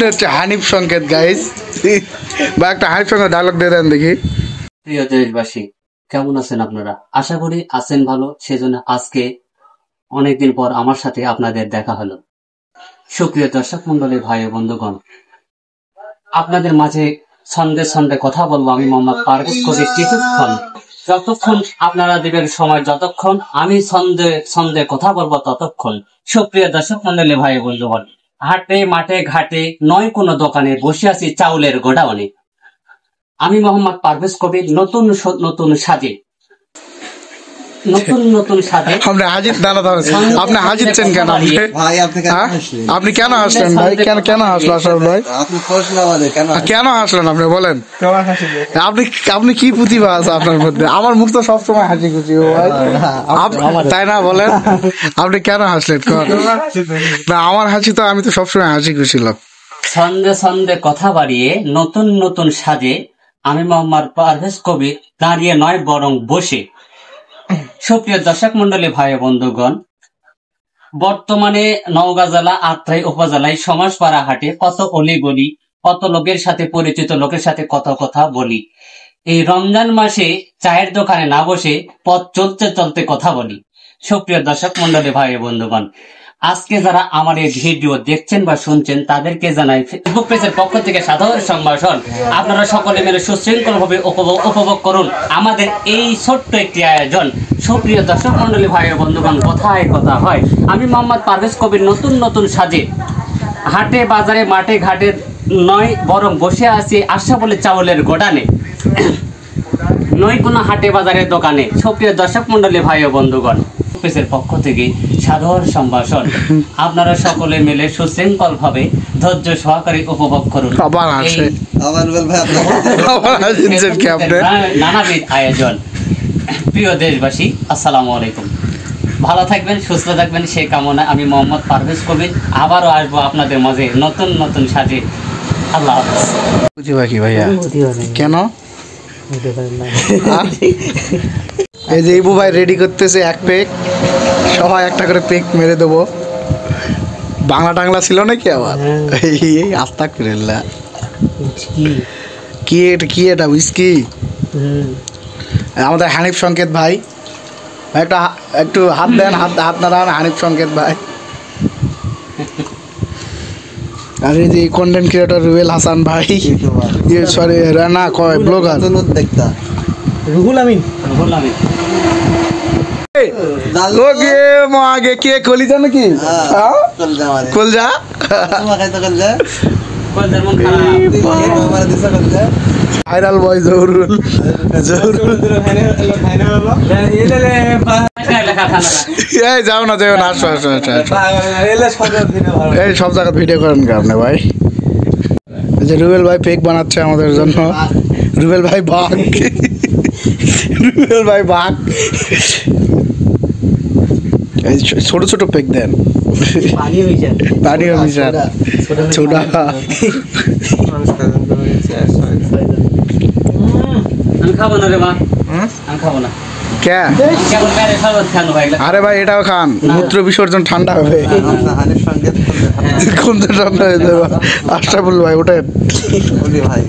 হচ্ছে হানিফ সংকেত গাইস বা একটা হানিফ সংকেত ডায়লগ দিয়ে দেন দেখি। প্রিয় দেশবাসী, কেমন আছেন আপনারা? আশা করি আছেন ভালো। সেজন্য আজকে অনেকদিন পর আমার সাথে আপনাদের দেখা হলো। সুপ্রিয় দর্শক মন্ডলী, ভাই ও বন্ধুগণ, আপনাদের মাঝে ছন্দে ছন্দে কথা বলবো আমি মোহাম্মদ পারভেজ কবির। কিছুক্ষণ, যতক্ষণ আপনারা দেবেন সময়, যতক্ষণ আমি ছন্দে ছন্দে কথা বলবো ততক্ষণ। সুপ্রিয় দর্শক মন্ডলী, ভাই ও বন্ধুগণ, হাটে মাঠে ঘাটে নয় কোনো দোকানে বসে আছি চাউলের গোডাউনে। আমি মোহাম্মদ পারভেজ কবির নতুন নতুন সাজে আপনি হাজিরছেন কেন? আপনি কেন হাসলেন ভাই? কেন হাসলো আশরাফুল ভাই? কেন হাসলেন আপনি বলেন? আপনি কি প্রতিভা আছে আপনার মধ্যে? আমার মুখ তো সবসময় হাসি খুশি ভাই, তাই না? বলেন আপনি কেন হাসলেন? না, আমার হাসি তো, আমি তো সবসময় হাসি খুশি লোক। ছন্দে ছন্দে কথা বাড়িয়ে নতুন নতুন সাজে আমি মোহাম্মদ পারভেজ কবির দাঁড়িয়ে নয় বরং বসে। সুপ্রিয় দর্শক মন্ডলী, ভাই বন্ধুগণ, বর্তমানে নওগাঁ জেলা আত্রাই উপজেলায় সমাজপাড়া হাটে কত অলিগলি, কত লোকের সাথে, পরিচিত লোকের সাথে কত কথা বলি। এই রমজান মাসে চায়ের দোকানে না বসে পথ চলতে চলতে কথা বলি। সুপ্রিয় দর্শক মন্ডলী, ভাই বন্ধুগণ, আজকে যারা আমার এই ভিডিও দেখছেন বা শুনছেন তাদেরকে জানাই ফেসবুক পেজের পক্ষ থেকে সাধারণ সম্ভাষণ। আপনারা সকলে মিলে সুশৃঙ্খল ভাবে উপভোগ করুন আমাদের এই ছোট্ট একটি আয়োজন। সুপ্রিয় দর্শক মন্ডলী, ভাই বন্ধুগণ, কথায় কথা হয় আমি মোহাম্মদ পারভেজ কবির নতুন নতুন সাজে হাটে বাজারে মাঠে ঘাটে নয় বরং বসে আছি আশা বলে চাউলের গোডানে, নয় কোনো হাটে বাজারের দোকানে। সুপ্রিয় দর্শক মন্ডলী, ভাই বন্ধুগণ, অফিসের পক্ষ থেকে সাধারণ সম্ভাষণ। আপনারা সকলে মিলে সুশৃঙ্খল ভাবে ধৈর্য সহকারে উপভোগ করুন নানাবিধ আয়োজন। প্রিয় দেশবাসী, আসসালামু আলাইকুম। ভালো থাকবেন, সুস্থ থাকবেন সে কামনা আমি মোহাম্মদ পারভেজ কবির আবারও আসবো আপনাদের মাঝে নতুন নতুন সাজে। আল্লাহ হাফেজ। ভাইয়া কেন এই যে ইবু ভাই রেডি করতেছে এক পেক, সবাই একটা করে পেক মেরে দেবো। বাংলা টাংলা ছিল নাকি আবার? এই আস্তা করে কি এটা, কি এটা উইস্কি? আমাদের হানিফ সংকেত ভাই, একটু হাত দেন, হাত নাড়ান হানিফ সংকেত ভাই। আর এই যে কন্টেন্ট ক্রিয়েটর রুবেল হাসান ভাই, সরি রানা কয় ব্লগার রুহুল আমিন। আগে কে কলিজা নাকি? কলজা ভাইরাল বয় জহুরুল। যাও না আসো আসো আসো, এই সব জায়গায় ভিডিও করেন কারণে ভাই। যে রুবেল ভাই পেক বানাচ্ছে আমাদের জন্য। রুবেল ভাই বাঘ, রুবেল ভাই বাঘ। ছোট ছোট পেক দেন, পানীয় মিশান ছোটা। আমি খাবো না রে মা, আমি খাবো না। আরে ভাই এটাও খান, মূত্র বিসর্জন ঠান্ডা হবে। কোনটা ঠান্ডা হয়ে যাবে? আশরাফুল ভাই ওটা ভাই।